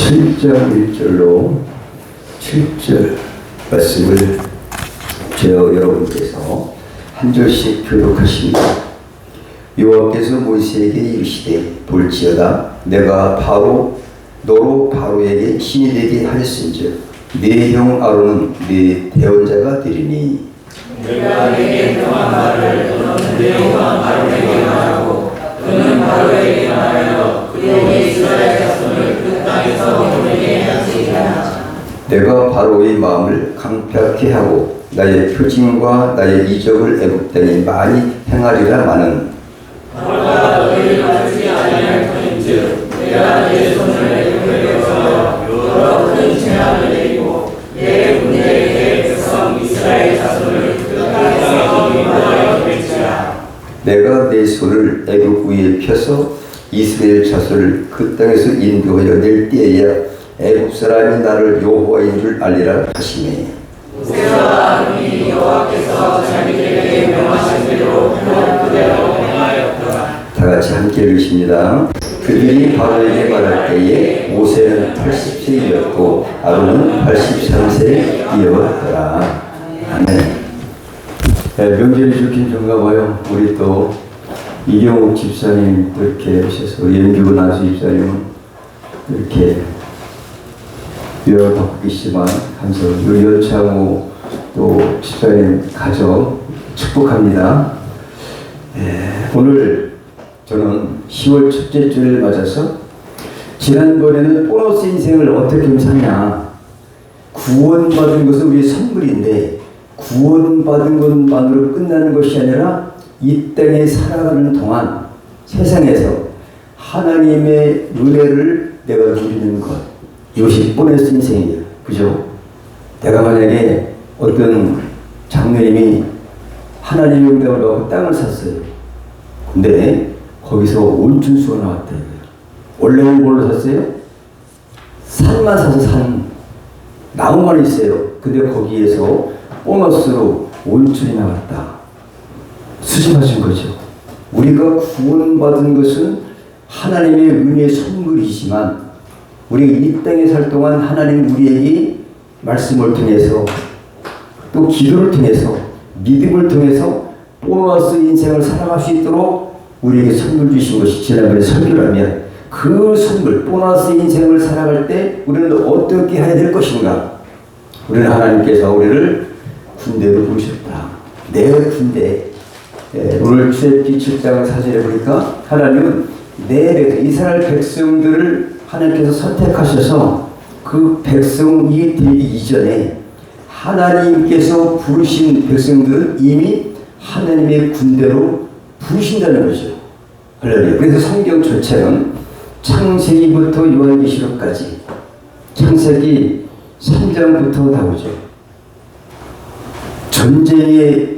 7장 1절로 7절 말씀을 여러분께서 한 절씩 교독하십니다. 여호와께서 모세에게 이르시되 볼지어다 내가 너로 바로에게 신이 되게 하였은즉 네 형 아론은 네 대언자가 되리니 내가 내게 명한 말을 너는 네 형 아론에게 말하고 그는 바로에게 말하여 그의 이스라엘 자손을 그 땅에서 보내게 하시리라. 내가 바로의 마음을 강팍케 하고 나의 표징과 나의 이적을 애굽 땅에 많이 행하리라 마는 바로가 너희를 받지 아니할 터인즉 내가 내 손을 애굽에서 여러 큰 재앙을 내리고 내 군대의 백성 이스라엘 자손을 그 땅에서 인도하여 낼지라. 내가 내 손을 애굽 위에 펴서 이스라엘 자손을 그 땅에서 인도하여 낼 때에야 애굽 사람이 나를 여호와인 줄 알리라 하시네. 모세와 아론이 여호와께서 자기들에게 명하신 대로 그대로 행하였더라. 다 같이 함께 읽으십니다. 그들이 바로에게 말할 때에 모세는 80세이었고 아론은 83세에 뛰어왔더라. 아멘. 명절이 좋긴 좋은가 봐요. 우리 또 이경욱 집사님 이렇게 오셔서 연규근 아수 집사님은 이렇게 여러 바쁘시지만 항상 유여창호 또 집사님 가정 축복합니다. 오늘 저는 10월 첫째 주를 맞아서 지난번에는 보너스 인생을 어떻게 사냐, 구원받은 것은 우리의 선물인데 구원받은 것만으로 끝나는 것이 아니라 이 땅에 살아가는 동안 세상에서 하나님의 은혜를 내가 누리는 것, 이것이 보너스 인생이에요. 그죠? 내가 만약에 어떤 장로님이 하나님의 응답을 받고 땅을 샀어요. 근데 거기서 온춘수가 나왔다. 원래는 뭘로 샀어요? 산만 사서 산 나무만 있어요. 근데 거기에서 보너스로 온춘이 나왔다. 수집하신 거죠. 우리가 구원받은 것은 하나님의 은혜의 선물이지만 우리가 이 땅에 살 동안 하나님 우리에게 말씀을 통해서 또 기도를 통해서 믿음을 통해서 보너스 인생을 살아갈 수 있도록 우리에게 선물 주신 것이 지난번에 설교라면 그 선물 보너스 인생을 살아갈 때 우리는 어떻게 해야 될 것인가? 우리는 하나님께서 우리를 군대로 부르셨다. 내 군대. 오늘 출애굽기 7장 4절에 보니까 하나님은 이스라엘 백성들을 하나님께서 선택하셔서 그 백성이 되기 이전에 하나님께서 부르신 백성들은 이미 하나님의 군대로 부르신다는 거죠. 할렐루야. 그래서 성경 전체는 창세기부터 요한계시록까지 창세기 3장부터 나오죠. 전쟁의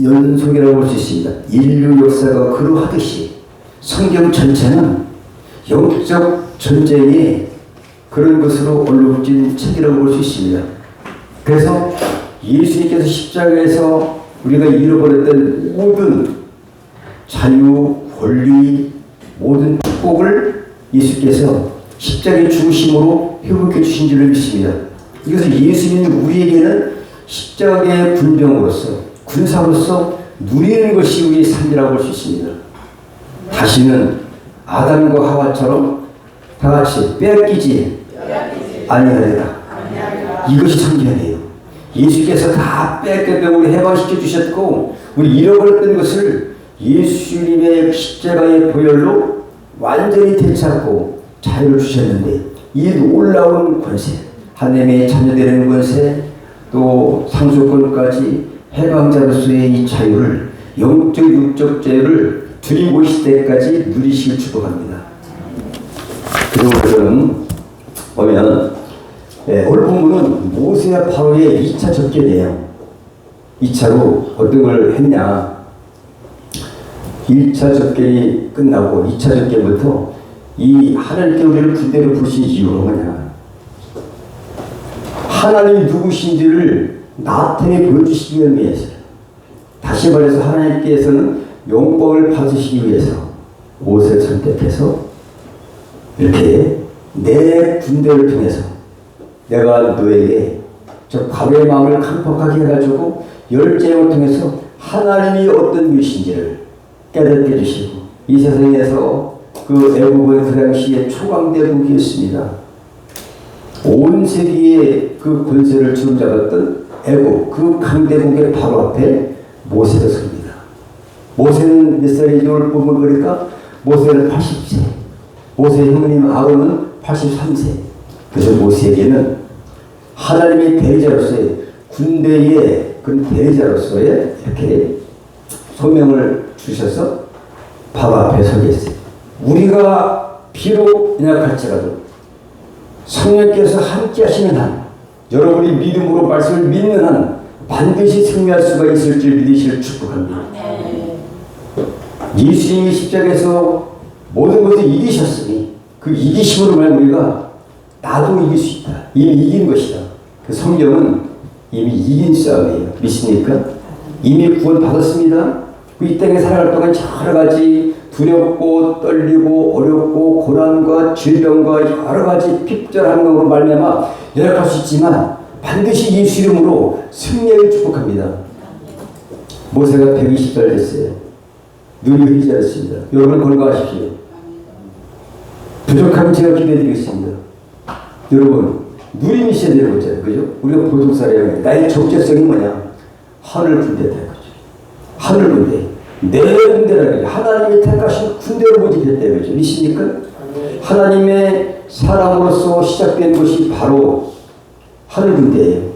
연속이라고 볼 수 있습니다. 인류 역사가 그러하듯이 성경 전체는 영적 전쟁의 그런 것으로 얼룩진 책이라고 볼 수 있습니다. 그래서 예수님께서 십자가에서 우리가 잃어버렸던 모든 자유, 권리, 모든 축복을 예수께서 십자가의 죽으심으로 회복해 주신 줄을 믿습니다. 이것은 예수님은 우리에게는 십자가의 군병으로서 군사로서 누리는 것이 우리의 삶이라고 볼 수 있습니다. 다시는 아담과 하와처럼 다 같이 빼앗기지 아니하리라. 이것이 참견이에요. 예수께서 다 뺏겼다 우리 해방시켜 주셨고 우리 잃어버렸던 것을 예수님의 십자가의 보혈로 완전히 되찾고 자유를 주셨는데 이 놀라운 권세, 하나님의 자녀되는 권세, 또 상속권까지 해방자로서의 이 자유를 영적 육적 자유를 주님 오실 때까지 누리시길 축복합니다. 그리고 저는 보면 오늘 본문은 모세와 바로의 2차 접견이에요. 2차로 어떤 걸 했냐, 1차 접견이 끝나고 2차 접견부터 이 하나님께 우리를 군대로 부르신 이유가 뭐냐, 하나님이 누구신지를 나타내 보여주시기 위해서, 다시 말해서 하나님께서는 영광을 받으시기 위해서 모세를 선택해서 이렇게 내 군대를 통해서 내가 너에게 저 바로의 마음을 강팍하게 해가지고 열제를 통해서 하나님이 어떤 분이신지를 깨닫게 해주시고 이 세상에서 그 애국은 그 당시에 초강대국이었습니다. 온 세계의 그 권세를 주름잡았던 애국 그 강대국의 바로 앞에 모세가 섭니다. 모세는 몇 살이죠? 오늘 보면 그러니까 모세는 80세, 모세 형님 아론은 83세. 그래서 모세에게는 하나님의 대리자로서의 군대의 그 대리자로서의 이렇게 소명을 주셔서 바로 앞에 서게 했어요. 우리가 비록 연약할지라도 성령께서 함께 하시는 한, 여러분이 믿음으로 말씀을 믿는 한 반드시 승리할 수가 있을 줄 믿으시길 축복합니다. 예수님이 십자가에서 모든 것을 이기셨으니 그 이기심으로 말면 우리가 나도 이길 수 있다. 이미 이긴 것이다. 그 성경은 이미 이긴 싸움이에요. 믿습니까? 이미 구원 받았습니다. 이 땅에 살아갈 동안 여러 가지 두렵고 떨리고 어렵고 고난과 질병과 여러 가지 핍절함으로 말미암아 연약할 수 있지만 반드시 예수 이름으로 승리를 축복합니다. 모세가 120살 됐어요. 눈이 흐리지 않습니다. 여러분 건강하십시오. 부족하면 제가 기대드리겠습니다. 여러분 누림 있어야 되는 거잖아요. 그죠? 우리가 보통 사람이 나의 적재성이 뭐냐? 하늘 군대다. 그죠? 하늘 군대. 내 군대라는 게 하나님이 택하신 군대로 모집했다. 그죠? 믿습니까? 하나님의 사람으로서 시작된 것이 바로 하늘 군대예요.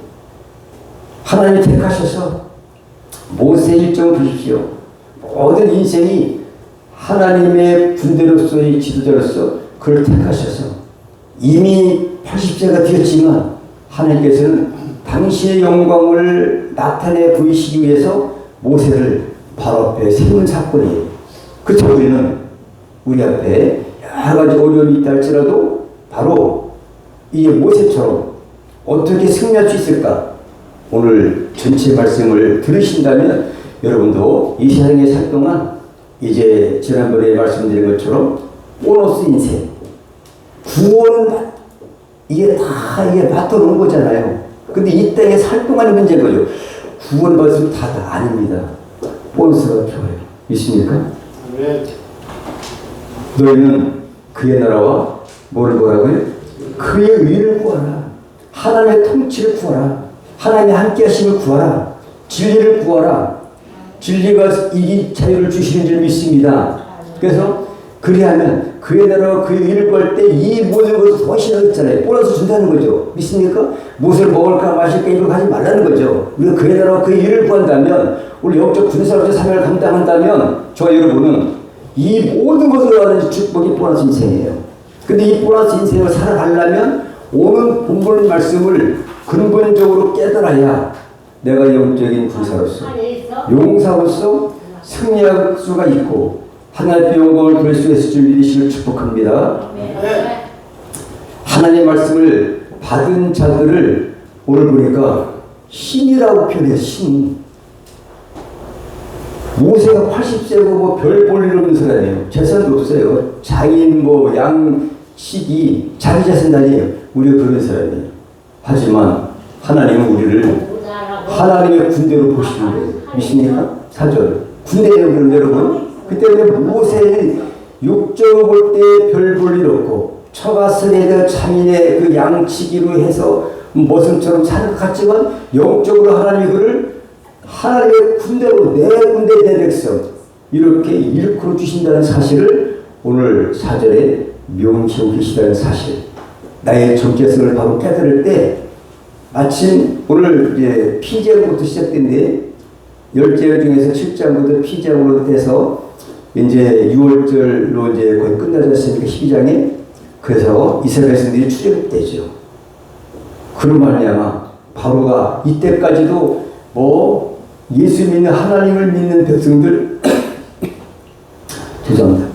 하나님이 택하셔서 모세 일정을 보십시오. 모든 인생이 하나님의 군대로서의 지도자로서 그를 택하셔서 이미 80세가 되었지만 하나님께서는 당신의 영광을 나타내 보이시기 위해서 모세를 바로 앞에 세운 사건이에요. 그렇죠. 우리는 우리 앞에 여러 가지 어려움이 있다 할지라도 바로 이 모세처럼 어떻게 승리할 수 있을까? 오늘 전체 말씀을 들으신다면 여러분도 이 세상에 살 동안 이제 지난번에 말씀드린 것처럼 보너스 인생 구원은 이게 받아놓은 거잖아요. 근데 이 땅에 살 동안의 문제인 거죠. 구원 받으면 다 아닙니다. 보너스가 필요해요. 믿습니까? 네. 너희는 그의 나라와 뭐라고요? 그의 의를 구하라. 하나님의 통치를 구하라. 하나님의 함께 하심을 구하라. 진리를 구하라. 진리가 이 자유를 주시는 줄 믿습니다. 그래서 그리하면 그의 나라와 그의 의를 구할 때 이 모든 것을 훨씬 하겠잖아요. 보너스 준다는 거죠. 믿습니까? 무엇을 먹을까 마실까 이걸 하지 말라는 거죠. 우리가 그의 나라와 그의 의를 구한다면 우리 영적 군사로서 사명을 감당한다면 저와 여러분은 이 모든 것을 얻는 축복이 보너스 인생이에요. 근데 이 보너스 인생을 살아가려면 오늘 본문 말씀을 근본적으로 깨달아야 내가 영적인 군사로서 용사로서 승리할 수가 있고 하나님의 영광을 볼 수 있을 줄 믿으시길 축복합니다. 하나님의 말씀을 받은 자들을 오늘 보니까 신이라고 표현해요. 신. 모세가 80세고 뭐 별 볼 일 없는 사람이에요. 재산도 없어요. 장인 뭐 양식이 자기 재산 아니에요. 우리가 그런 사람이에요. 하지만 하나님은 우리를 하나님의 군대로 보시는 거예요. 믿습니까? 4절. 군대예요, 여러분. 그때는 모세는 육적으로 볼 때 별 볼 일 없고 처가선에 자민의 그 양치기로 해서 모습처럼 사는 것 같지만 영적으로 하나님이 그를 하나님의 군대로 내 군대 내 백성 이렇게 일컬어 주신다는 사실을 오늘 4절에 명시하고 계시다는 사실. 나의 정체성을 바로 깨달을 때 마침 오늘 이제 피제부터 시작된데 10제 중에서 7장부터 피제으로 돼서 이제 6월절로 이제 거의 끝나지 않습니까? 12장에. 그래서 이스라엘 백성들이 출애굽되죠. 그런 말이야. 바로가 이때까지도 뭐 예수 믿는 하나님을 믿는 백성들 죄송합니다.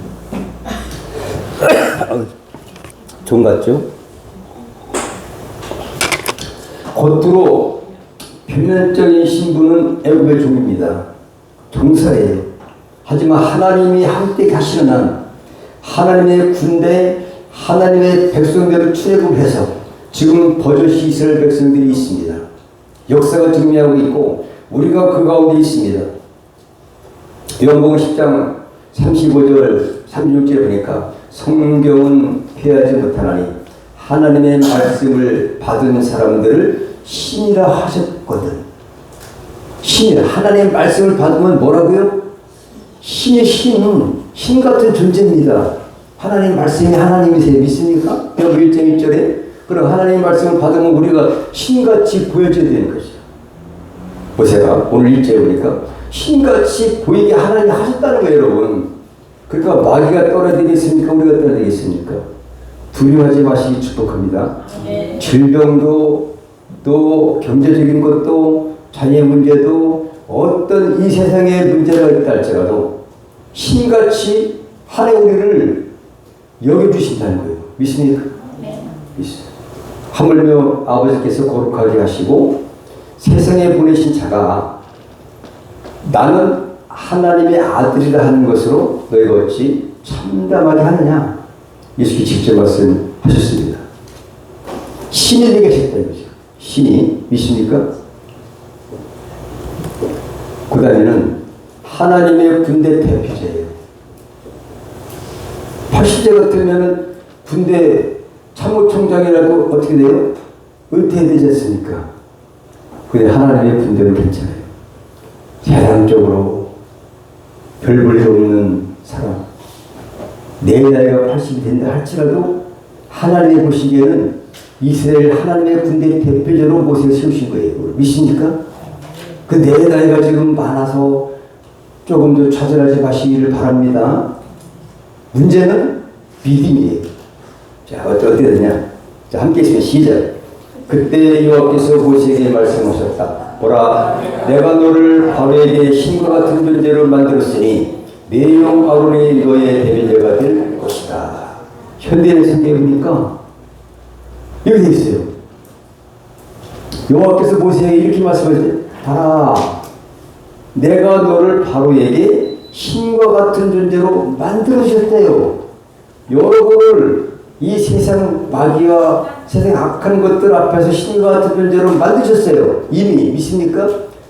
종 같죠? 겉으로 표면적인 신분은 애굽의 종입니다. 종사예요. 하지만 하나님이 함께 가시는 한 하나님의 군대 하나님의 백성들을 출애굽해서 지금 버젓이 이스라엘 백성들이 있습니다. 역사가 증명하고 있고 우리가 그 가운데 있습니다. 요한복음 10장 35절 36절에 보니까 성경은 패하지 못하나니 하나님의 말씀을 받은 사람들을 신이라 하셨거든. 신이라. 하나님의 말씀을 받으면 뭐라고요? 신의 신 같은 존재입니다. 하나님 말씀이 하나님이세요. 믿습니까? 여기 1장 1절에 그럼 하나님 말씀을 받으면 우리가 신같이 보여줘야 되는 거죠. 보세요. 오늘 1절에 보니까 신같이 보이게 하나님이 하셨다는 거예요, 여러분. 그러니까 마귀가 떨어지겠습니까? 우리가 떨어지겠습니까? 두려워하지 마시기 축복합니다. 질병도 또 경제적인 것도 자녀의 문제도 어떤 이 세상의 문제가 있다 할지라도 신같이 하나님 우리를 여겨주신다는 거예요. 믿습니까? 네. 믿습니다. 하물며 아버지께서 거룩하게 하시고 세상에 보내신 자가 나는 하나님의 아들이라 하는 것으로 너희가 어찌 참담하게 하느냐. 예수님이 직접 말씀하셨습니다. 신이 되게 하셨다는 거죠. 신이. 믿습니까? 그 다음에는 하나님의 군대 대표자예요. 80세 같으면 군대 참모총장이라도 어떻게 돼요? 은퇴되지 않습니까? 근데 하나님의 군대는 괜찮아요. 재량적으로 별 볼 일 없는 사람. 내 나이가 80이 된다 할지라도 하나님이 보시기에는 이스라엘 하나님의 군대 대표자로 모세를 세우신 거예요. 믿습니까? 그 내 나이가 지금 많아서 조금 더 좌절하지 마시기를 바랍니다. 문제는 믿음이에요. 자, 어떻게 되냐? 자, 함께 있으면 시작. 그때 여호와께서 모세에게 말씀하셨다. 보라, 내가 너를 바로에게 신과 같은 존재로 만들었으니 내 영 아론이 너의 대변자가 될 것이다. 현대의 성경에 보니까 여기 되어 있어요. 여호와께서 모세에게 이렇게 말씀하셨어요. 봐라, 내가 너를 바로에게 신과 같은 존재로 만들어주셨대요. 여러분을 이 세상 마귀와 세상 악한 것들 앞에서 신과 같은 존재로 만드셨어요. 이미. 믿습니까?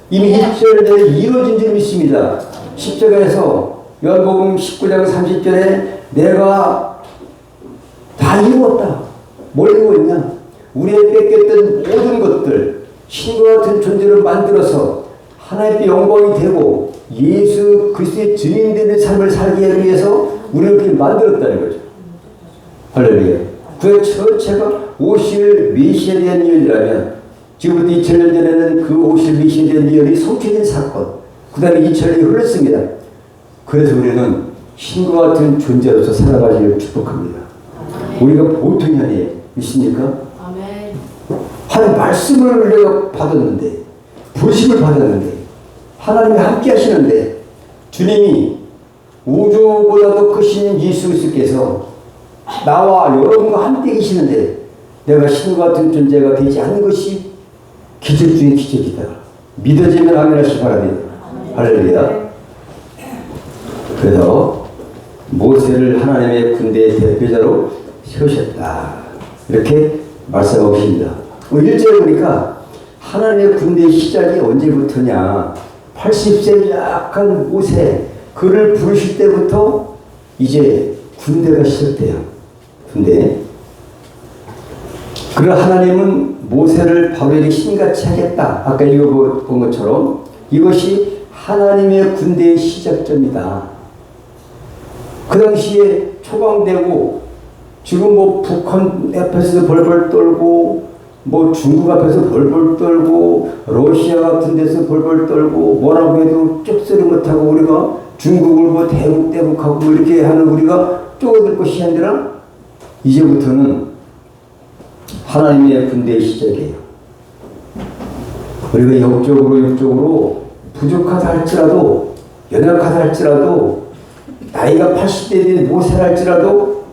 이미 1절 내에 이루어진 줄 믿습니다. 십자가에서 요한복음 19장 30절에 내가 다 이루었다. 뭘 이루었냐? 우리의 뺏겼던 모든 것들 신과 같은 존재로 만들어서 하나님의 영광이 되고 예수 그리스도의 증인되는 삶을 살기 위해서 우리를 이렇게 만들었다는 거죠. 할렐루야. 그 전체가 오실 메시아에 대한 예언이라면 지금부터 2000년 전에는 그 오실 메시아에 대한 예언이 성취된 사건, 그 다음에 2000년이 흘렀습니다. 그래서 우리는 신과 같은 존재로서 살아가기를 축복합니다. 우리가 보통이 아니에요. 믿습니까? 아멘. 하나님 말씀을 내가 받았는데, 부르심을 받았는데, 하나님이 함께 하시는데, 주님이 우주보다도 크신 예수 그리스도께서 나와 여러분과 함께 계시는데 내가 신과 같은 존재가 되지 않는 것이 기적 중의 기적이다. 믿어지면 아멘 하시기 바랍니다. 할렐루야. 그래서 모세를 하나님의 군대의 대표자로 세우셨다. 이렇게 말씀하고 계십니다. 1절에 보니까 하나님의 군대의 시작이 언제부터냐. 80세 약한 모세, 그를 부르실 때부터 이제 군대가 시작돼요. 군대. 그러 하나님은 모세를 바로에게 신같이 하겠다. 아까 읽어본 것처럼 이것이 하나님의 군대의 시작점이다. 그 당시에 초강되고 지금 뭐 북한 앞에서 벌벌 떨고 뭐 중국 앞에서 벌벌 떨고 러시아 같은 데서 벌벌 떨고 뭐라고 해도 쪽소리 못하고 우리가 중국을 뭐 대국하고 뭐 이렇게 하는 우리가 쪼그들 것이 아니라 이제부터는 하나님의 군대의 시작이에요. 우리가 영적으로 부족하다 할지라도 연약하다 할지라도 나이가 80대 된 모세라 할지라도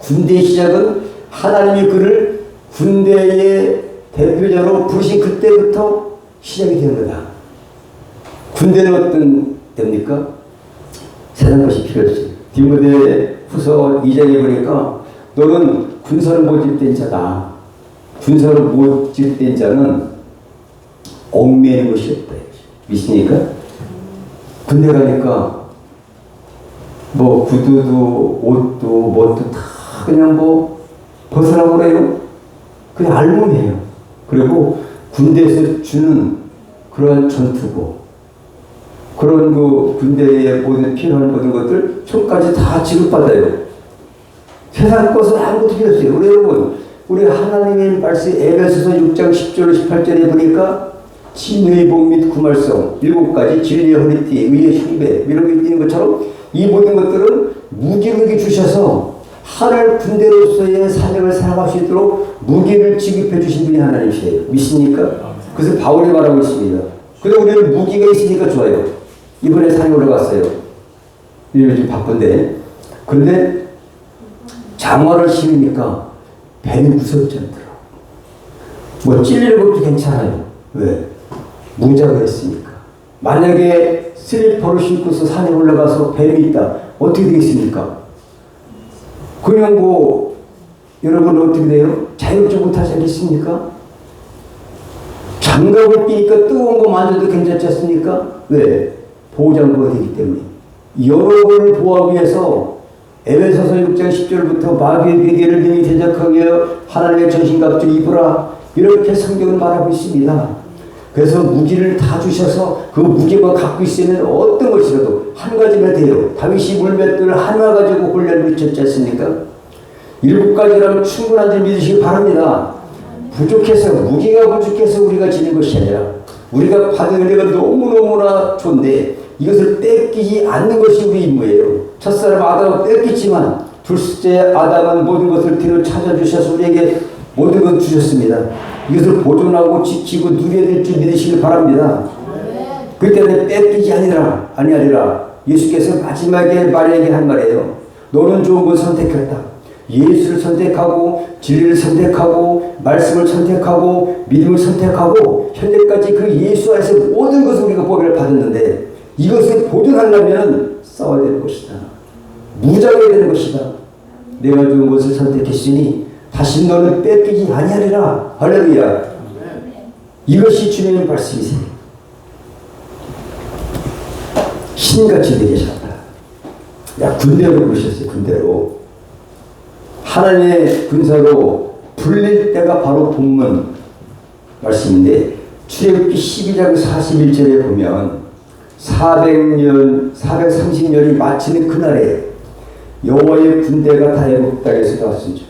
군대의 시작은 하나님이 그를 군대의 대표자로 부르신 그때부터 시작이 된 거다. 군대는 어떤 됩니까? 세상 것이 필요했지. 디모데 후서 2장에 보니까 너는 군사로 모집된 자다. 군사로 모집된 자는 얽매이는 것이 없다. 믿습니까? 군대 가니까 뭐 구두도 옷도 뭣도 다 그냥 뭐 벗으라고 그래요. 그냥 알몸이에요. 그리고 군대에서 주는 그러한 전투고 그런 그 군대에 모든 필요한 모든 것들 손까지 다 지급받아요. 세상 것은 아무것도 필요 없어요. 우리 여러분, 우리 하나님의 말씀 에베소서 6장 10절 18절에 보니까 진리의 복 및 구말성 7가지 진리의 허리띠, 의의 흉배 이런 게 있는 것처럼 이 모든 것들은 무기를 주셔서 하늘 군대로서의 사명을 살아갈 수 있도록 무기를 지급해 주신 분이 하나님이세요. 믿습니까? 그래서 바울이 말하고 있습니다. 그래서 우리는 무기가 있으니까 좋아요. 이번에 산에 올라갔어요. 요즘 바쁜데. 그런데 장화를 신으니까 뱀이 무섭지 않더라. 뭐 찔리는 것도 괜찮아요. 왜? 무장을 했으니까. 만약에 슬리퍼를 신고서 산에 올라가서 뱀이 있다. 어떻게 되겠습니까? 그냥 뭐 여러분 어떻게 돼요? 자유롭지 못하지 않겠습니까? 장갑을 끼니까 뜨거운 거 만져도 괜찮지 않습니까? 왜? 보호장구가 되기 때문에. 여러분을 보호하기 위해서 에베소서 6장 10절부터 마귀의 베개를 등에 대적하게 하나님의 전신갑주를 입으라 이렇게 성경은 말하고 있습니다. 그래서 무기를 다 주셔서 그 무기가 갖고 있으면 어떤 것이라도 한 가지면 돼요. 다윗이 물맷돌을 하나 가지고 골리앗을 쳤지 않습니까? 7가지라면 충분한 줄 믿으시기 바랍니다. 부족해서 무기가 부족해서 우리가 지는 것이 아니라 우리가 받은 은혜가 너무너무나 좋은데 이것을 뺏기지 않는 것이 우리 임무예요. 첫사람 아담은 뺏겼지만 둘째 아담은 모든 것을 뒤로 찾아주셔서 우리에게 모든 것을 주셨습니다. 이것을 보존하고 지키고 누려야 될 줄 믿으시길 바랍니다. 그때는 뺏기지 아니하리라. 예수께서 마지막에 말에게 한 말이에요. 너는 좋은 걸 선택했다. 예수를 선택하고 진리를 선택하고 말씀을 선택하고 믿음을 선택하고 현재까지 그 예수 안에서 모든 것을 우리가 보배를 받았는데 이것을 보존하려면 싸워야 되는 것이다. 무장해야 되는 것이다. 내가 좋은 것을 선택했으니 다시 너는 뺏기지 아니하리라. 할렐루야. 이것이 주님의 말씀이세요. 신같이 되계셨다. 야, 군대로 부르셨어요. 군대로. 하나님의 군사로 불릴 때가 바로 본문 말씀인데 출애굽기 12장 41절에 보면 430년이 마치는 그날에 여호와의 군대가 다 애굽 땅에서 나왔습니다.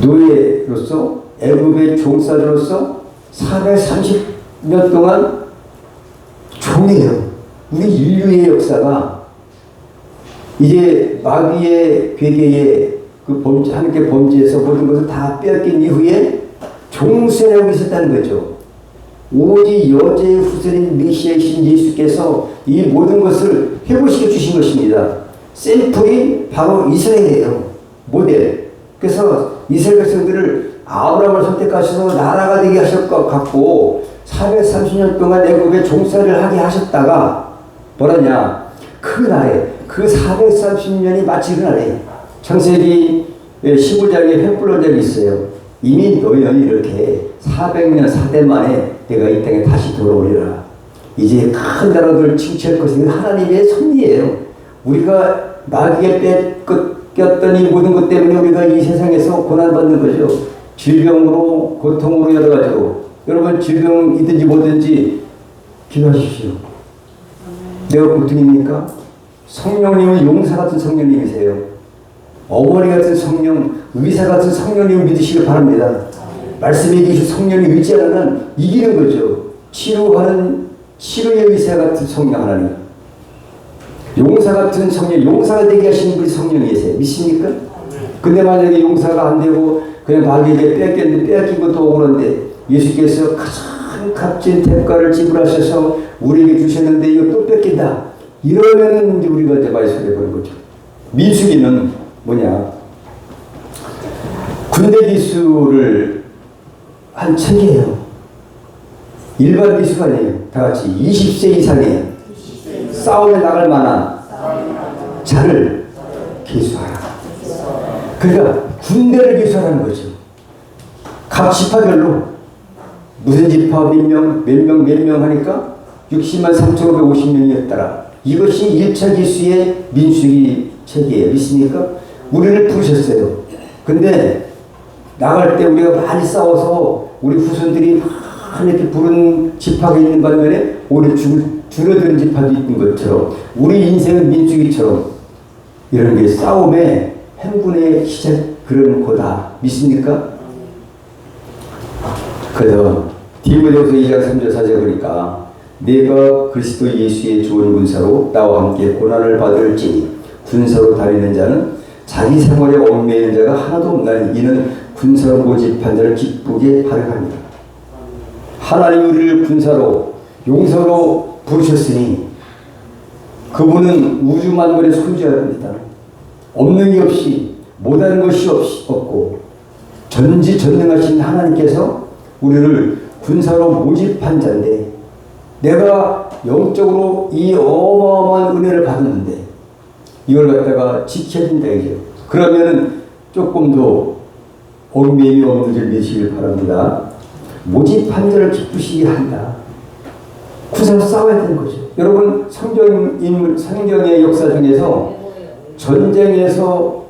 노예로서 애굽의 종살이로서 430년 동안 종이에요. 우리 인류의 역사가 이제 마귀의 괴계에 그 함께 범죄해서 모든 것을 다 빼앗긴 이후에 종생하고 있었다는 거죠. 오직 여제의 후손인 메시아이신 예수께서 이 모든 것을 회복시켜 주신 것입니다. 샘플이 바로 이스라엘이에요. 모델. 그래서 이스라엘 백성들을 아브라함을 선택하셔서 나라가 되게 하셨고 430년 동안 애굽에 종살이를 하게 하셨다가 뭐라냐, 그날에 그 430년이 마치 그날에 창세기 15장에 횃불 적이 있어요. 이미 너희는 이렇게 400년 4대 만에 내가 이 땅에 다시 돌아오리라. 이제 큰 나라들을 칭취할 것은 하나님의 섭리예요. 우리가 마귀에 뺏겼던 이 모든 것 때문에 우리가 이 세상에서 고난받는 거죠. 질병으로 고통으로 여러 가지로. 여러분 질병이든지 뭐든지 기도하십시오. 내가 고통입니까? 성령님은 용사 같은 성령님이세요. 어머니 같은 성령, 의사 같은 성령님을 믿으시길 바랍니다. 말씀에 계신 성령이 의지하는 이기는 거죠. 치료하는 치료의 의사 같은 성령 하나님. 용사 같은 성령, 용사가 되게 하시는 분이 성령이세요. 믿습니까? 근데 만약에 용사가 안 되고 그냥 마귀에게 뺏겼는데 빼앗긴 것도 억울한데 예수께서 가장 값진 대가를 지불하셔서 우리에게 주셨는데 이거 또 뺏긴다. 이러면은 이제 우리가 이제 많이 소리해보는 거죠. 민수기는 뭐냐? 군대 기수를 한 책이에요. 일반 기수가 아니에요. 다 같이 20세 이상의 싸움에 나갈 만한 자를 기수하라. 그러니까 군대를 개설하는 거죠. 각 지파별로 무슨 지파 몇 명 하니까 60만 3,550명이었더라. 이것이 1차 기수의 민수기 체계예요. 믿습니까? 우리를 부르셨어요. 근데 나갈 때 우리가 많이 싸워서 우리 후손들이 많이 이렇게 부른 지파가 있는 반면에 오히려 줄어드는 지파도 있는 것처럼 우리 인생은 민수기처럼 이런 게 싸움의 행군의 시작 그런 거다. 믿습니까? 그래서 디모데후서 2장 3절 4절 보니까 내가 그리스도 예수의 좋은 군사로 나와 함께 고난을 받을지니 군사로 다니는 자는 자기 생활에 얽매이는 자가 하나도 없나니 이는 군사로 모집한 자를 기쁘게 바라합니다. 하나님 우리를 군사로 용서로 부르셨으니 그분은 우주 만물의 소유자입니다. 없는 게 없이 못하는 것이 없고 전지전능하신 하나님께서 우리를 군사로 모집한 자인데 내가 영적으로 이 어마어마한 은혜를 받았는데 이걸 갖다가 지켜야 된다 이죠. 그러면은 조금 더 얽매임이 없는 줄 믿으시길 바랍니다. 모집한 자를 기쁘시게 한다. 군사로 싸워야 되는 거죠. 여러분 성경의 역사 중에서 전쟁에서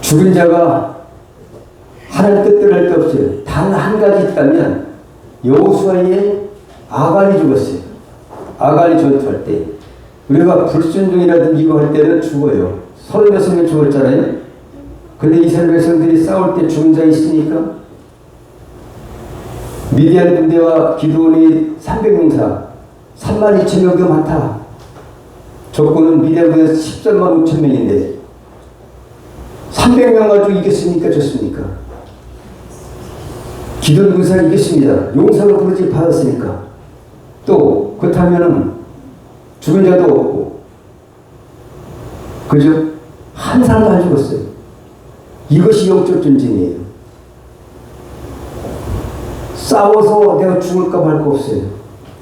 죽은 자가 하나님 뜻대로 할 데 없어요. 단 한 가지 있다면 여호수아의 아간이 죽었어요. 아간이 전투할 때 우리가 불순종이라든지 이거 할 때는 죽어요. 36명 죽었잖아요. 근데 이스라엘 백성들이 싸울 때 죽은 자 있으니까 미디안 군대와 기드온이 300명사 32,000명도 많다. 적군은 미디안 군대 13만 5천 명인데 300명 가지고 이겼습니까? 졌습니까? 기드온 군사가 이겼습니다. 용사로 부르지 받았으니까. 또 그렇다면은 죽은 자도 없고 그죠? 한 사람도 안 죽었어요. 이것이 영적 전쟁이에요. 싸워서 내가 죽을까 말까 없어요.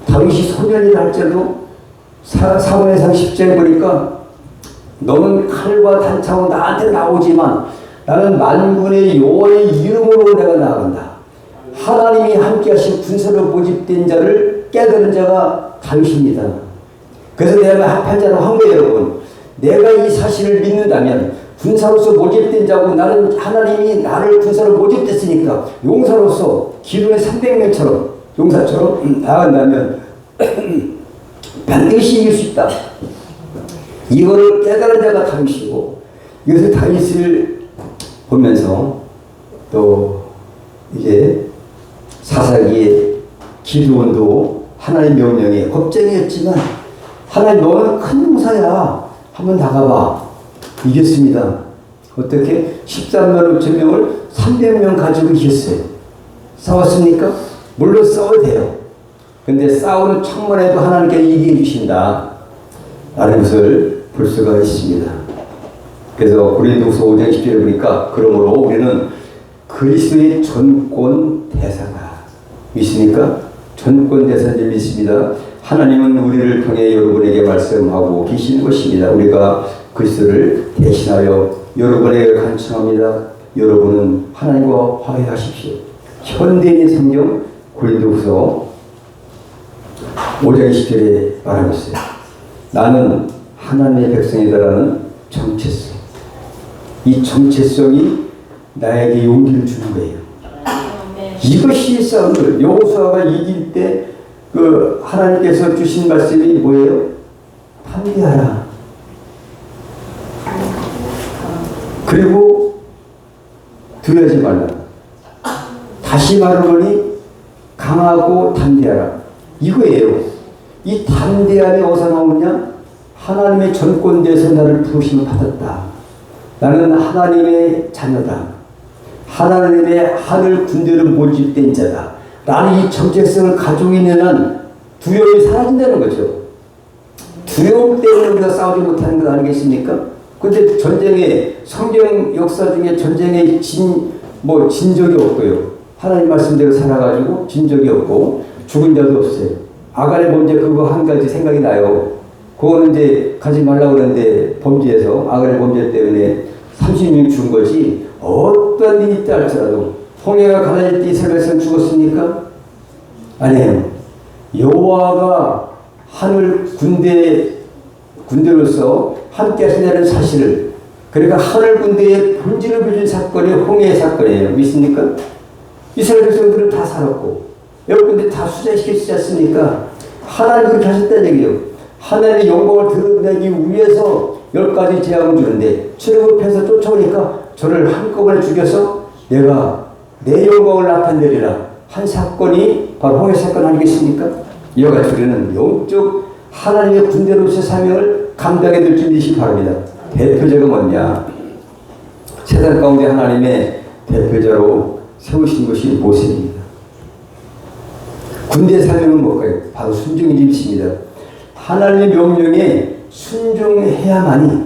다윗이 소년이라 할지라도 사무엘상 10장에 보니까 너는 칼과 단창으로 나한테 나오지만 나는 만군의 여호와의 이름으로 내가 나아간다. 하나님이 함께하신 군사로 모집된 자를 깨달은 자가 다윗입니다. 그래서 내가 합한 자는 황배 여러분, 내가 이 사실을 믿는다면 군사로서 모집된 자고 나는 하나님이 나를 군사로 모집됐으니까 용사로서 기존의 300명처럼 용사처럼 나간다면 반드시 이길 수 있다. 이거를 깨달은 자가 다윗이고 이것을 다윗을 보면서 또 이제 사사기의 기드온도 하나님 명령에 겁쟁이였지만 하나님 너는 큰 용사야. 한번 나가봐. 이겼습니다. 어떻게? 13만 5천 명을 300명 가지고 이겼어요. 싸웠습니까? 물론 싸워야 돼요. 근데 싸우는 청문회도 하나님께 이기해 주신다. 라는 것을 볼 수가 있습니다. 그래서 고린도후서 5장 10절에 보니까 그러므로 우리는 그리스도의 전권 대사가 믿습니까? 전권 대사를 믿습니다. 하나님은 우리를 통해 여러분에게 말씀하고 계시는 것입니다. 우리가 그리스도를 대신하여 여러분에게 간청합니다. 여러분은 하나님과 화해하십시오. 현대인 성경 고린도후서 5장 20절에 말하고 있어요. 나는 하나님의 백성이다라는 정체성. 이 정체성이 나에게 용기를 주는 거예요. 이것이 싸움을 여호수아가 이길 때 그 하나님께서 주신 말씀이 뭐예요? 담대하라. 그리고 두려워하지 말라. 다시 말하노니 강하고 담대하라. 이거예요. 이 담대함이 어디서 나오느냐? 하나님의 전권대에서 나를 부르심을 받았다. 나는 하나님의 자녀다. 하나님의 하늘 군대를 모집된 자다. 나는 이 정체성을 가지고 있는 한 두려움이 사라진다는 거죠. 두려움 때문에 우리가 싸우지 못하는 것 아니겠습니까? 근데 전쟁의 성경 역사 중에 전쟁에 진 적이 없고요. 하나님 말씀대로 살아가지고 진 적이 없고 죽은 자도 없어요. 아간의 범죄 그거 한 가지 생각이 나요. 그거는 이제 가지 말라고 그러는데 범죄에서 아간의 범죄 때문에 30명 준 거지 어떤 일이 있다 할지라도 홍해가 갈라질 때 이스라엘 백성 죽었습니까? 아니에요. 여호와가 하늘 군대로서 함께 하신다는 사실을, 그러니까 하늘 군대의 본질을 보여준 사건이 홍해의 사건이에요. 믿습니까? 이스라엘 백성들은 다 살았고 여러분들 다 수장시키지 않습니까? 하나님 그렇게 하셨다는 얘기예요. 하나님의 영광을 드러내기 위해서 10가지 재앙을 주는데 출애굽해서 쫓아오니까 저를 한꺼번에 죽여서 내가 내 영광을 나타내리라 한 사건이 바로 홍해 사건 아니겠습니까? 이와 같이 우리는 영적 하나님의 군대로서의 사명을 감당해 들 준비시기 바랍니다. 대표자가 뭐냐? 세상 가운데 하나님의 대표자로 세우신 것이 모세입니다. 군대 사명은 뭘까요? 바로 순종의 짐입니다. 하나님의 명령에 순종해야만이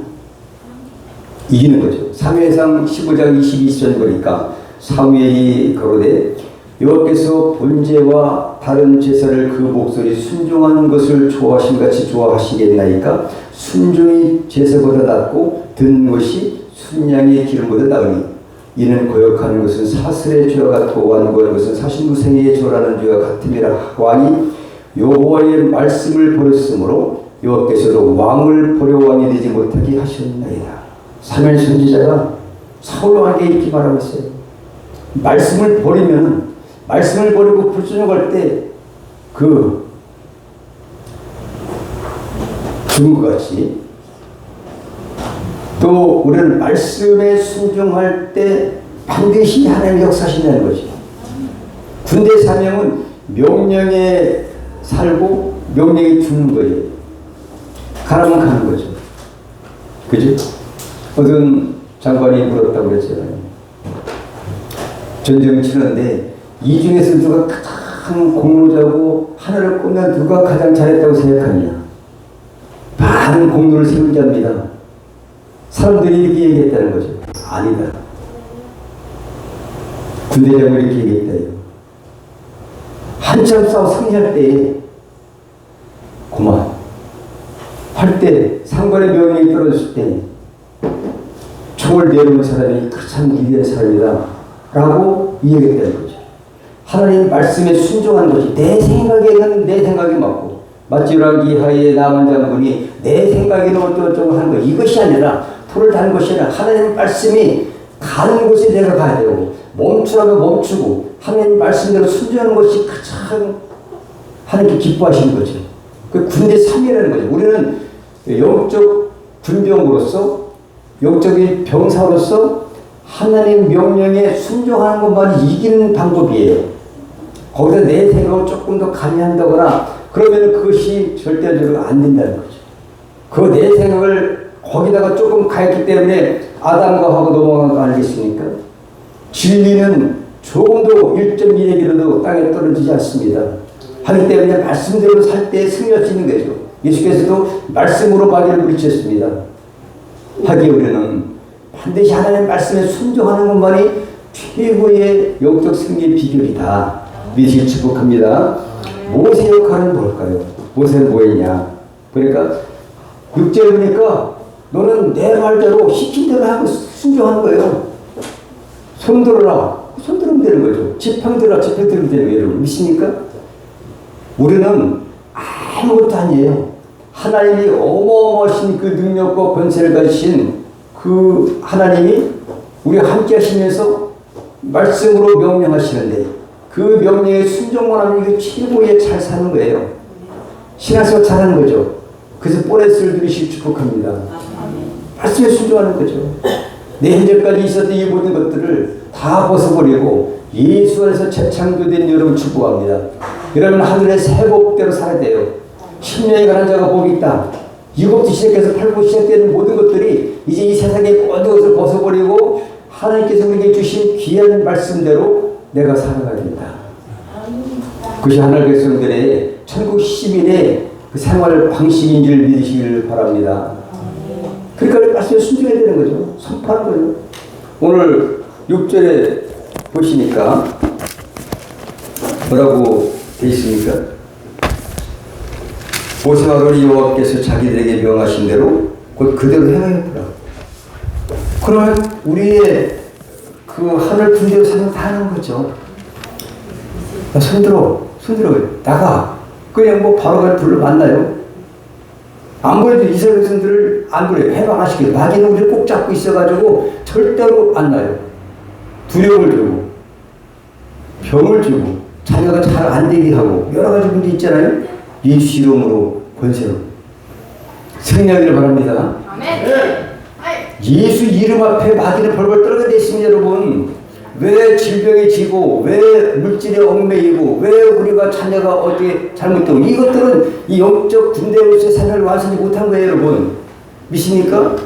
이기는 거죠. 사무엘상 15장 22절 보니까 사무엘이 거로되 여호와께서 번제와 다른 제사를 그 목소리 순종하는 것을 좋아하신 같이 좋아하시겠나이까? 순종이 제사보다 낫고 듣는 것이 순양의 기름보다 나으니 이는 거역하는 것은 사슬의 죄와 같고 완고하는 것은 사신무생의 죄라는 죄와 같음이라. 왕이 여호와의 말씀을 버렸으므로 여호와께서도 왕을 버려 왕이 되지 못하게 하셨나이다. 사무엘 선지자가 사울왕에게 이렇게 말하고 있어요. 말씀을 버리면, 말씀을 버리고 불순종할 때 그 죽은 것 같이, 또 우리는 말씀에 순종할 때 반드시 하나님의 역사하신다는 거죠. 군대 사명은 명령에 살고 명령에 죽는 거예요. 가라면 가는 거죠. 그죠? 어떤 장관이 물었다고 그랬잖아요. 전쟁을 치는데 이 중에서 누가 가장 공로자고 하나를 꾸면 누가 가장 잘했다고 생각하느냐? 많은 공로를 세운 자입니다. 사람들이 이렇게 얘기했다는 거죠. 아니다. 군대장이 이렇게 얘기했다요. 한참 싸워 승리할 때 그만 할 때 상관의 명령이 떨어졌을 때 총을 내놓은 사람이 가장 위대한 사람이다 라고 이야기했다는 거죠. 하나님 말씀에 순종하는 것이 내 생각에는 내 생각이 맞고 맞지라기 하에 남은 장군이 내 생각에는 어쩌고 하는 거, 이것이 아니라 돌을 다는 것이 아니라 하나님 말씀이 가는 곳에 내가 가야 되고 멈추라고 멈추고 하나님 말씀대로 순종하는 것이 가장 하나님께 기뻐하시는 거죠. 그 군대 사명이라는 거죠. 우리는 영적 군병으로서 영적인 병사로서 하나님 명령에 순종하는 것만이 이기는 방법이에요. 거기서 내 생각을 조금 더 가미한다거나 그러면 그것이 절대적으로 안 된다는 거죠. 그 내 생각을 거기다가 조금 가했기 때문에 아담과 하고 넘어간 거 아니겠습니까? 진리는 조금도 1.1에게로도 땅에 떨어지지 않습니다. 하기 때문에 말씀대로 살 때 승리할 수 있는 거죠. 예수께서도 말씀으로 마귀를 물리쳤습니다. 하기에 우리는 반드시 하나님 말씀에 순종하는 것만이 최고의 영적 승리의 비결이다. 믿으시길 축복합니다. 모세 역할은 뭘까요? 모세는 뭐했냐? 그러니까 6절에 보니까 너는 내 말대로 시킨 대로 하고 순종하는 거예요. 손 들어라. 손 들으면 되는 거죠. 지팡 들어라. 지팡 들으면 되는 거예요. 여러분 믿습니까? 우리는 아무것도 아니에요. 하나님이 어마어마하신 그 능력과 권세를 가지신 그 하나님이 우리와 함께 하시면서 말씀으로 명령하시는데 그 명령에 순종만 하면 이게 최고의 잘 사는 거예요. 신앙생활 잘하는 거죠. 그래서 보너스를 누리시길 축복합니다. 말씀에 순종하는 거죠. 내 현재까지 있었던 이 모든 것들을 다 벗어버리고 예수 안에서 재창조된 여러분 축복합니다. 여러분 하늘의 새 복대로 살아야 돼요. 10년에 관한 자가 복이 있다. 이것부터 시작해서 8부 시작되는 모든 것들이 이제 이 세상의 모든 것을 벗어버리고 하나님께서 우리에게 주신 귀한 말씀대로 내가 살아가야 된다. 그것이 하나님 백성들의 천국 시민의 그 생활 방식인 줄 믿으시길 바랍니다. 그러니까 말씀에 순종해야 되는 거죠. 선포하는 거예요. 오늘 6절에 보시니까 뭐라고 되어 있습니까? 모세와 아론이 여호와께서 자기들에게 명하신 대로 곧 그대로 행하였더라. 그러면 우리의 그 하늘 군대의 삶을 다 하는 거죠. 손들어 나가. 그냥 뭐 바로 그냥 불러 만나요. 안 그래도 이스라엘 백성들을 안 그래요. 해방하시게. 마귀는 우리를 꼭 잡고 있어가지고 절대로 안 나요. 두려움을 주고 병을 주고 자녀가 잘 안 되게 하고 여러 가지 문제 있잖아요. 예수 이름으로 권세로 승리하기를 바랍니다. 아멘. 예수 이름 앞에 마귀는 벌벌 떨게 되어 있습니다. 여러분, 왜 질병에 지고 왜 물질에 얽매이고 왜 우리가 자녀가 어떻게 잘못되고 이것들은 이 영적 군대로서의 삶을 완성히 못한 거예요. 여러분 믿습니까?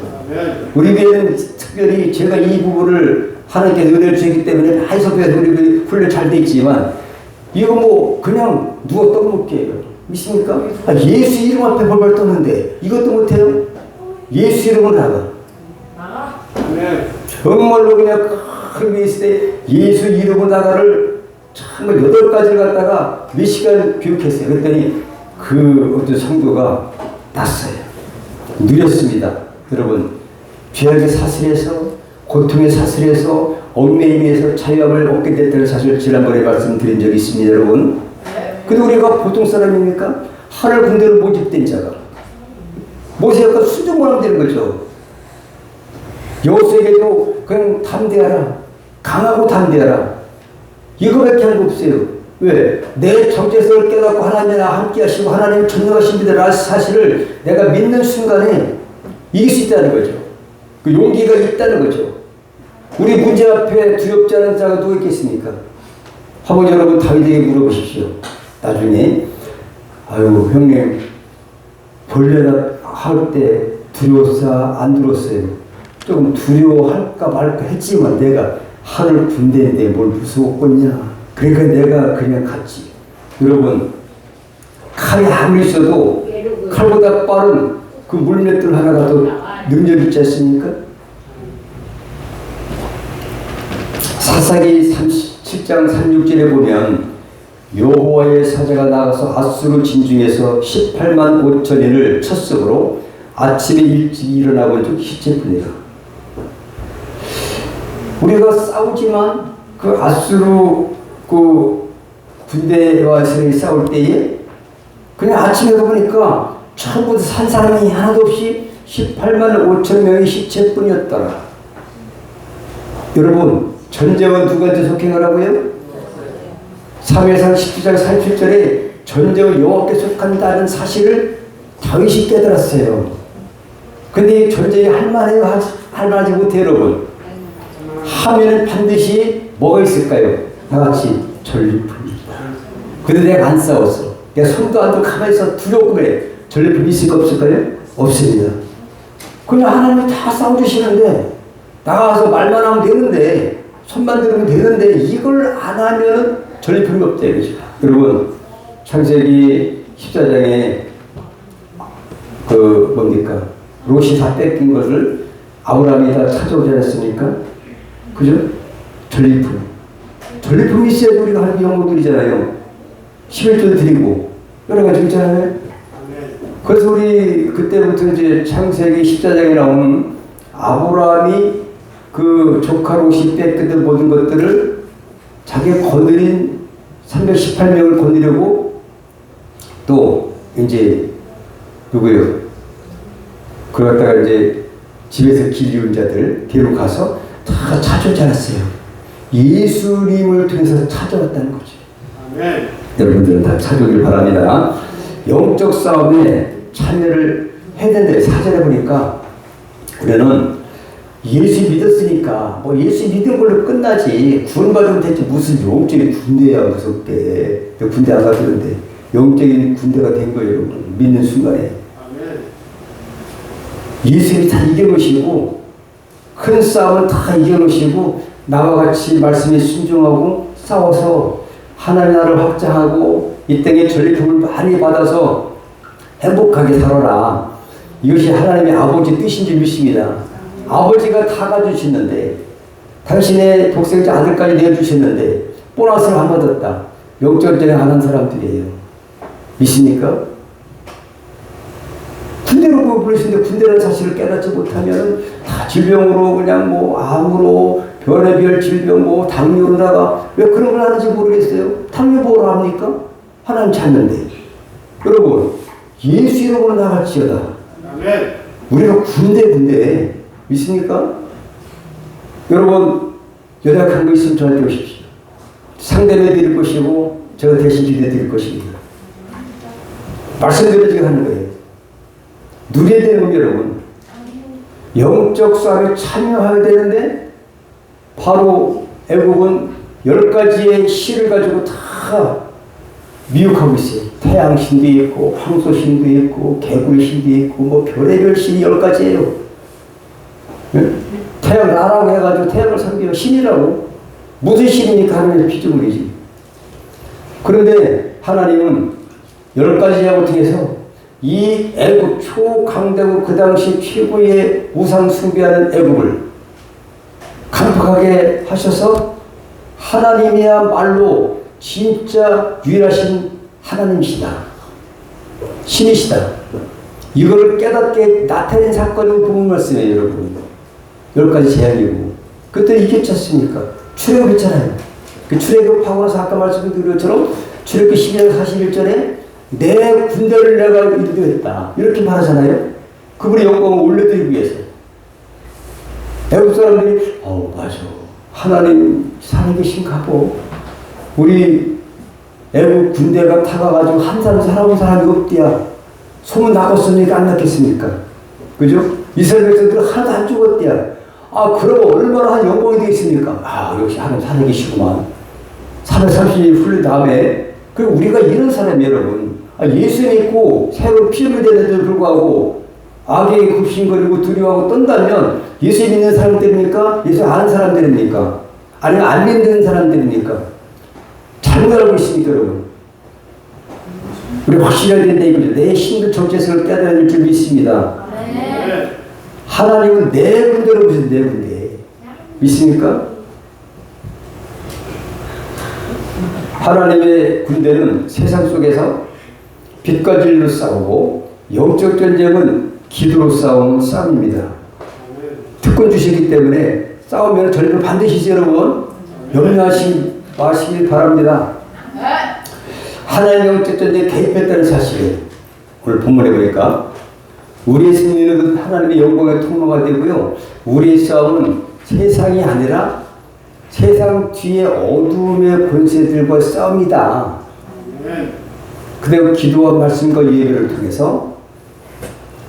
우리 교회는 특별히 제가 이 부분을 하나님께 은혜를 주셨기 때문에 많이 선배해서 우리 훈련 잘 돼 있지만 이거 뭐 그냥 누가 떠먹게요. 믿습니까? 예수 이름 앞에 벌벌 떠는데 이것도 못해요? 예수 이름으로 나가. 정말로 그냥 큰 있을 때 예수 이름으로 나가를 정말 8가지를 갖다가 몇 시간 교육했어요. 그랬더니 그 어떤 성도가 났어요. 누렸습니다. 여러분, 죄악의 사슬에서 고통의 사슬에서 얽매임에서 자유함을 얻게 됐다는 사실 지난번에 말씀드린 적이 있습니다. 여러분. 근데 우리가 보통 사람입니까? 하늘 군대로 모집된 자가 모세가 순종만 하면 되는 거죠. 여호수에게도 그냥 담대하라. 강하고 담대하라. 이거밖에 한 거 없어요. 왜? 내 정체성을 깨닫고 하나님이 나와 함께 하시고 하나님 전능하신 분이라는 사실을 내가 믿는 순간에 이길 수 있다는 거죠. 그 용기가 있다는 거죠. 우리 문제 앞에 두렵지 않은 자가 누가 있겠습니까? 한번 여러분 다윗에게 물어보십시오. 나중에 아유 형님 벌레나 할 때 두려웠어 안 두려웠어요? 조금 두려워할까 말까 했지만 내가 하늘 군대인데 뭘 무서웠겠냐. 그러니까 내가 그냥 갔지. 여러분 칼이 아무리 있어도 칼보다 빠른 그 물맷돌 하나가 더 능력이 있지 않습니까? 사사기 37장 36절에 보면 여호와의 사자가 나가서 아수르 진중에서 18만 5천인을 쳤으므로 아침에 일찍 일어나고 시체뿐이라. 우리가 싸우지만 그 아수르 그 군대와 싸울 때에 그냥 아침에 가보니까 전부 산 사람이 하나도 없이 18만 5천 명의 시체뿐이었더라. 여러분 전쟁은 누구한테 속행하라고요? 사무엘상 19장 37절에 전쟁은 여호와께 속한다는 사실을 다윗이 깨달았어요. 근데 이 전쟁이 할만해요? 할만하지 못해요. 여러분 하면은 반드시 뭐가 있을까요? 다같이 전리품이 있다. 근데 내가 안 싸웠어. 내가 손도 안 들고 가만히 있어 두렵고 그래. 전리품이 있을까 없을까요? 없습니다. 그냥 하나님이 다 싸워주시는데 나가서 말만 하면 되는데 손만 들으면 되는데 이걸 안 하면 전리품이 없다 이거죠. 여러분 창세기 14장에 그 뭡니까? 롯이 다 뺏긴 것을 아브라함이 다 찾아오지 않았습니까? 그죠? 전리품이 있어야지 우리가 하는 영혼들이잖아요. 11조 드리고 여러 가지 있잖아요. 그래서 우리 그때부터 이제 창세기 14장에 나오는 아브라함이 그 조카 롯이 뺏기던 모든 것들을 자기가 거느린 318명을 거느려고 또 이제 누구요? 그걸 갖다가 이제 집에서 길리운 자들 뒤로 가서 다 찾아오지 않았어요. 예수님을 통해서 찾아왔다는 거죠. 아멘. 여러분들은 다 찾아오길 바랍니다. 영적 싸움에 참여를 해야 되는데 사전에 보니까 우리는 예수 믿었으니까 뭐 예수 믿은 걸로 끝나지 구원받으면 됐지 무슨 영적인 군대야 무섭게. 군대 안 가시는데 영적인 군대가 된 거예요. 여러분. 믿는 순간에 예수님이 다 이겨놓으시고 큰 싸움은 다 이겨놓으시고 나와 같이 말씀에 순종하고 싸워서 하나님 나라를 확장하고 이 땅에 전리품을 많이 받아서 행복하게 살아라. 이것이 하나님의 아버지 뜻인 줄 믿습니다. 아버지가 다 가주시는데 당신의 독생자 아들까지 내어주셨는데 보너스를 안 받았다. 영적전쟁 안 한 사람들이에요. 믿습니까? 군대로 부르시는데 군대라는 사실을 깨닫지 못하면 다 질병으로 그냥 뭐 암으로 별의별 질병 뭐 당뇨로다가 왜 그런 걸 하는지 모르겠어요. 당뇨 뭐로 합니까? 하나님 찾는데. 여러분 예수 이름으로 나갈지어다. 우리가 군대 믿습니까? 여러분 연약한 거 있으면 저한테 오십시오. 상담해 드릴 것이고 제가 대신 기도해 드릴 것입니다. 말씀드리지 하는 거예요. 누려야 되는 겁니다, 여러분. 영적 싸움에 참여해야 되는데 바로 애국은 10가지의 신을 가지고 다 미혹하고 있어요. 태양신도 있고 황소신도 있고 개구리신도 있고 뭐 별의별 신이 10가지예요. 네? 태양 나라고 해가지고 태양을 섬겨요. 신이라고. 무슨 신이니까 하나님의 피조물이지. 그런데 하나님은 10가지하고 통해서 이 애국 초강대국 그 당시 최고의 우상 숭배하는 애국을 강력하게 하셔서 하나님이야말로 진짜 유일하신 하나님이시다. 신이시다. 이거를 깨닫게 나타낸 사건이 본 말씀이에요, 여러분. 10가지 제약이고. 그때 이겼지 않습니까? 출애굽했잖아요. 그 출애굽하고 나서 아까 말씀드린 것처럼 출애굽기 12장 41절에 내 군대를 내가 인도했다. 이렇게 말하잖아요. 그분의 영광을 올려드리기 위해서. 애국 사람들이 맞아. 하나님 살아계신가 보. 우리 애국 군대가 타가가지고 한 사람 살아온 사람이 없대야. 소문 나겠습니까? 안 났겠습니까? 그죠? 이스라엘 백성들은 하나도 안 죽었대야. 그러면 얼마나 한 영광이 되겠습니까? 역시 하나님 살아계시구만. 330일 풀린 다음에 그리고 우리가 이런 사람이에요, 여러분. 예수 믿고 새로 피조물 되는데도 불구하고 악에 굽신거리고 두려워하고 떤다면 예수 믿는 사람들입니까? 예수 아는 사람들입니까? 아니면 안 믿는 사람들입니까? 잘못 알고 있습니까, 여러분? 우리 확실해야 된다 이거죠. 내 신도 정체성을 깨달을 줄 믿습니다. 네. 하나님은 내 군대로 보세요. 내 군대. 믿습니까? 하나님의 군대는 세상 속에서 빛과 진리로 싸우고 영적 전쟁은 기도로 싸우는 싸움입니다. 특권 주시기 때문에 싸우면 전쟁을 반드시 있어요, 여러분. 염려하시 마시길 바랍니다. 하나님의 영적 전쟁에 개입했다는 사실을 오늘 본문에 보니까 우리의 승리는 하나님의 영광의 통로가 되고요. 우리의 싸움은 세상이 아니라 세상 뒤에 어둠의 권세들과 싸웁니다. 그대로 기도와 말씀과 예배를 통해서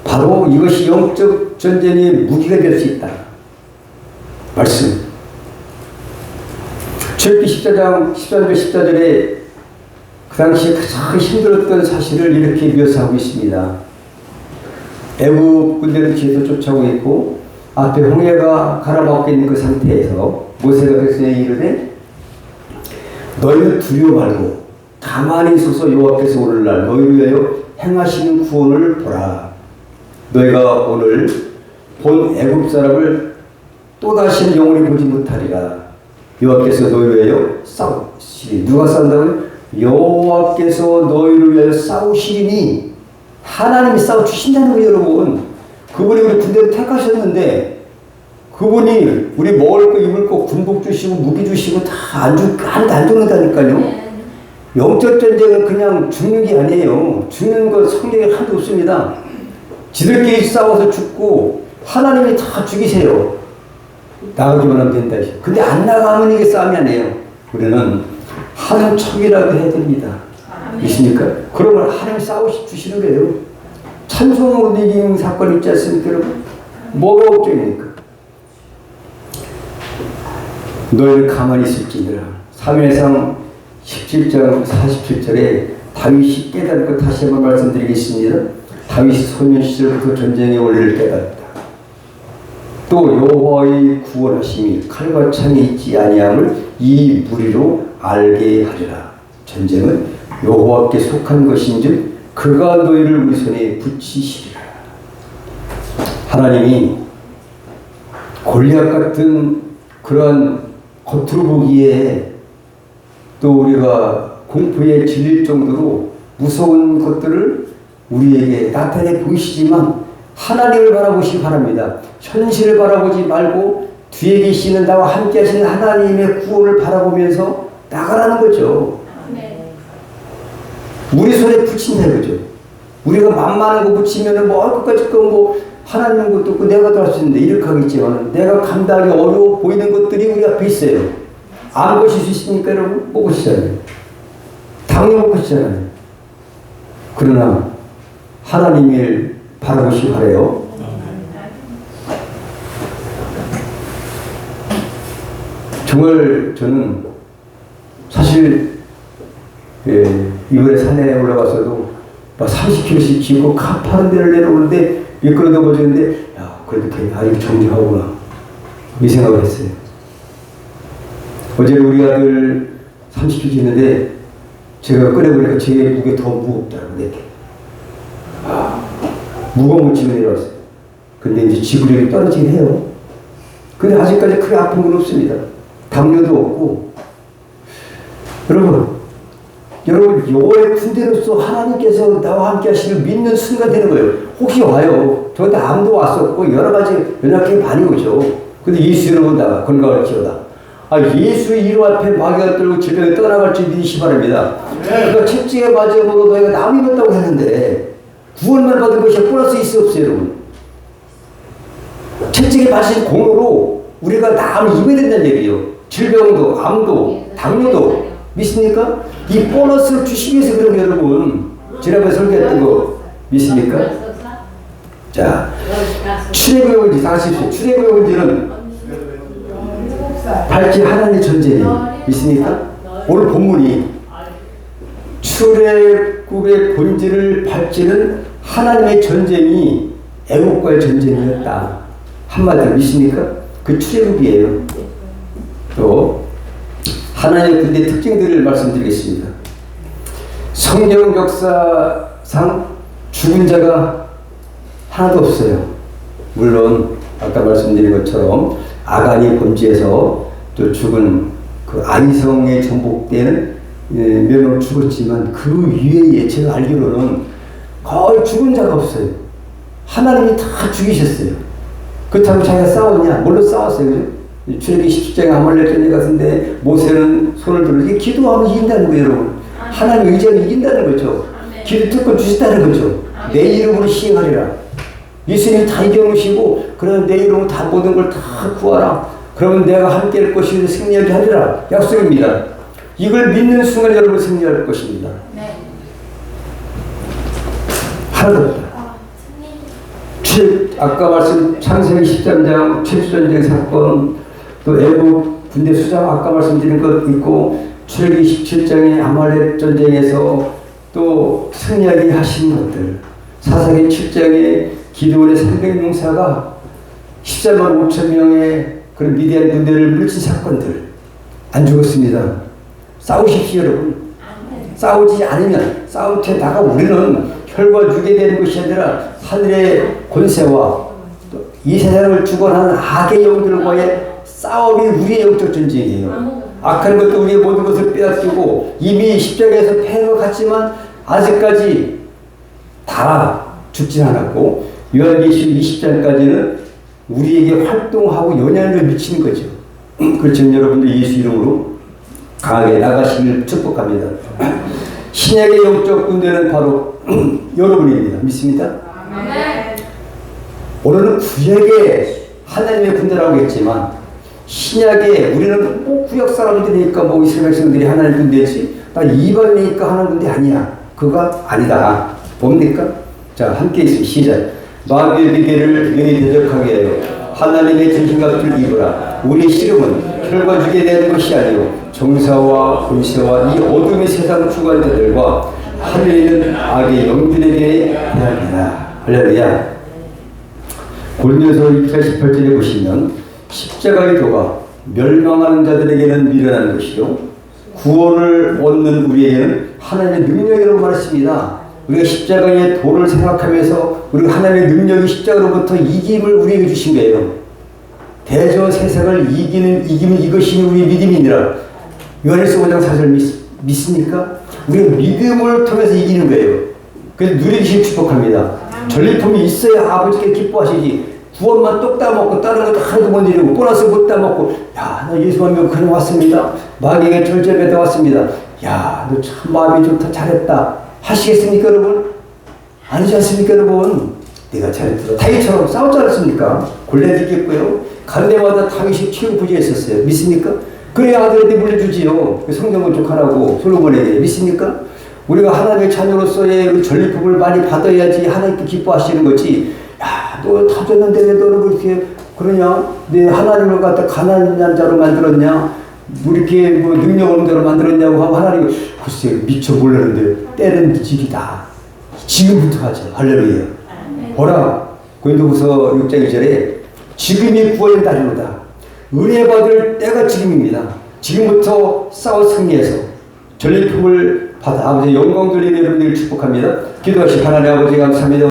바로 이것이 영적 전쟁의 무기가 될 수 있다. 말씀. 출애굽기 14장 13절 14절에 그 당시에 가장 힘들었던 사실을 이렇게 묘사하고 있습니다. 애국 군대는 뒤에서 쫓아오고 있고 앞에 홍해가 가라막고 있는 그 상태에서 모세가 백성에게 이르되 너희는 두려워 말고 가만히 있어서 여호와께서 오늘날 너희를 위하여 행하시는 구원을 보라. 너희가 오늘 본 애국 사람을 또다시 영원히 보지 못하리라. 여호와께서 너희를 위하여 싸우시리. 누가 싸운다고요? 여호와께서 너희를 위하여 싸우시리니 하나님이 싸워주신다는 거예요, 여러분. 그분이 우리 군대를 택하셨는데 그분이 우리 먹을 거 입을 거 군복 주시고 무기 주시고 다 안 죽는다니까요. 영적 전쟁은 그냥 죽는 게 아니에요. 죽는 거 성경에 하나도 없습니다. 지들끼리 싸워서 죽고 하나님이 다 죽이세요. 나가기만 하면 된다. 근데 안 나가면 이게 싸움이 아니에요. 우리는 하나님 척이라고 해야 됩니다. 있습니까? 그러면 하나님 싸워주시는 거예요. 찬송으로 이기는 사건 있지 않습니까, 여러분? 뭐가 걱정입니까? 너희를 가만히 있을지니라. 사무엘상 17장 47절에 다윗이 깨닫고 다시 한번 말씀드리겠습니다. 다윗이 소년 시절부터 전쟁의 원리를 깨닫다. 또 여호와의 구원하심이 칼과 창이 있지 아니함을 이 무리로 알게 하리라. 전쟁은 여호와께 속한 것인즉 그가 너희를 우리 손에 붙이시리라. 하나님이 골리앗 같은 그러한 겉으로 보기에 또 우리가 공포에 질릴 정도로 무서운 것들을 우리에게 나타내 보이시지만 하나님을 바라보시기 바랍니다. 현실을 바라보지 말고 뒤에 계시는 나와 함께 하시는 하나님의 구원을 바라보면서 나가라는 거죠. 우리 손에 붙인다 이거죠. 우리가 만만한 거 붙이면은 뭐 끝까지 뭐 하나님 것도 없고 내가 더 할 수 있는데 이렇게 하겠지만 내가 감당하기 어려워 보이는 것들이 우리 앞에 있어요. 안 보실 수 있습니까 여러분? 못 보시잖아요. 당연히 못 보시잖아요. 그러나 하나님을 바라보시기 바라요. 정말 저는 사실 이번에 산에 올라가서도 막 30km씩 지고 가파른 데를 내려오는데 미끄러져 버리는데 야 그래도 이거 정직하구나 이 생각을 했어요. 어제 우리 아들 30km 지는데 제가 꺼내보니까 제 무게 더 무겁더라고 내게. 무거운 짐을 내려왔어요. 근데 이제 지구력이 떨어지긴 해요. 근데 아직까지 크게 아픈 건 없습니다. 당뇨도 없고. 여러분 요의 군대로서 하나님께서 나와 함께 하시는 믿는 순간 되는 거예요. 혹시 와요. 저한테 암도 왔었고 여러 가지 연약함이 많이 오죠. 근데 예수 이름으로 나가 건강을 키워다. 예수 이름 앞에 마귀가 떨고 질병이 떠나갈 줄 믿으시 바랍니다. 그러니까 채찍에 맞음으로 너희가 남이 입었다고 했는데 구원만 받은 것이 플러스 있어 없어요 여러분. 채찍에 맞은 공으로 우리가 남을 입어야 된다는 얘기예요. 질병도 암도 당뇨도 믿습니까? 이 보너스를 주시기 위해서 그런 거예요 여러분. 지난번에 설교했던 거 믿습니까? 자, 출애굽의 원지 다 하십시오. 출애굽의 원지는 발지 하나님의 전쟁이에요. 믿습니까? 오늘 본문이 출애굽의 본질을 발지는 하나님의 전쟁이 애국과의 전쟁이었다. 한마디로 믿습니까? 그 출애굽이에요. 또 하나님의 군대 특징들을 말씀드리겠습니다. 성경 역사상 죽은 자가 하나도 없어요. 물론 아까 말씀드린 것처럼 아간이 범죄에서 또 죽은 그 아이성에 전복되는 몇 명 죽었지만 그 위에 제가 알기로는 거의 죽은 자가 없어요. 하나님이 다 죽이셨어요. 그렇다고 자기가 싸웠냐? 물론 싸웠어요. 그죠? 출애굽기 17장에 아말렉 전쟁 같은데 모세는 손을 들어 이게 기도하면 이긴다는 거예요 여러분. 하나님 의지하면 이긴다는 거죠. 기도 특권 주셨다는 거죠. 내 이름으로 시행하리라. 예수님이 다 이겨놓으시고 그러면 내 이름으로 다 모든 걸 다 구하라. 그러면 내가 함께 할 것이니 승리하게 하리라. 약속입니다. 이걸 믿는 순간 여러분 승리할 것입니다. 하나도 없다. 아까 말씀 창세기 13장 최수전쟁 사건 또 애국 군대 수장 아까 말씀드린 것 있고 출애굽기 17장의 아말렉 전쟁에서 또 승리하게 하신 것들 사사기 7장의 기드온의 300용사가 14만 5천 명의 그런 미디안 군대를 물친 사건들 안 죽었습니다. 싸우십시오 여러분. 싸우지 않으면 싸움터에 나가 우리는 혈과 육에 되는 것이 아니라 하늘의 권세와 이 세상을 주관하는 악의 영들과의 싸움이 우리의 영적 전쟁이에요. 악한 것도 우리의 모든 것을 빼앗기고 이미 십자가에서 패는 것 같지만 아직까지 다 죽진 않았고 요한계시록 20장까지는 우리에게 활동하고 영향을 미치는 거죠. 그렇죠. 여러분들 예수 이름으로 강하게 나가시길 축복합니다. 신약의 영적 군대는 바로 여러분입니다. 믿습니다? 오늘은 구약의 하나님의 군대라고 했지만 신약에 우리는 뭐 구약 사람들이니까 뭐 이스라엘 백성들이 하나님 군대지 나 이방이니까 하나님 군대 아니야. 그거 아니다. 뭡니까? 자 함께 있으면 시작. 마귀의 비계를 능히 대적하게 하여 하나님의 전신갑주를 입으라. 우리 씨름은 혈과 육에 대한 것이 아니요 정사와 권세와 이 어둠의 세상 주관자들과 하늘에 있는 악의 영들에게 대하리라. 할렐루야. 고린도서 2장 18절에 보시면 십자가의 도가 멸망하는 자들에게는 미련한 것이요 구원을 얻는 우리에게는 하나님의 능력이라고 말했습니다. 우리가 십자가의 도를 생각하면서 우리가 하나님의 능력이 십자가로부터 이김을 우리에게 주신 거예요. 대저 세상을 이기는 이것이 우리의 믿음이니라. 요한일서 5장 4절 믿습니까? 우리가 믿음을 통해서 이기는 거예요. 그래서 누리기 축복합니다. 전리품이 있어야 아버지께 기뻐하시지. 구원만 똑 따먹고 다른 것도 하나도 못 이루고 보너스 못 따먹고 야, 나 예수만 믿고 그냥 왔습니다. 마귀에게 절제받아 왔습니다. 야, 너 참 마음이 좋다. 잘했다. 하시겠습니까 여러분? 아니지 않습니까 여러분? 내가 잘했다. 다윗처럼 싸우지 않았습니까? 골리앗이 이겼고요. 간데마다 다윗이 최후 부지에 있었어요. 믿습니까? 그래야 아들한테 물려주지요. 성경 건축하라고 솔로몬에게. 믿습니까? 우리가 하나님의 자녀로서의 전리품을 많이 받아야지 하나님께 기뻐하시는 거지. 야, 너 다 줬는데 왜 너는 그렇게 그러냐? 내 하나님을 갖다 가난한 자로 만들었냐? 뭐 이렇게 뭐 능력 없는 자로 만들었냐고 하고 하나님 글쎄 미처 몰랐는데 때는 질이다. 지금부터 하죠. 할렐루야. 보라, 고린도후서 6장 1절에 지금이 구원의 날이로다. 은혜 받을 때가 지금입니다. 지금부터 싸워 승리해서 전리품을 받아 아버지 영광 돌리는 여러분들을 축복합니다. 기도하시 하나님 아버지 감사합니다.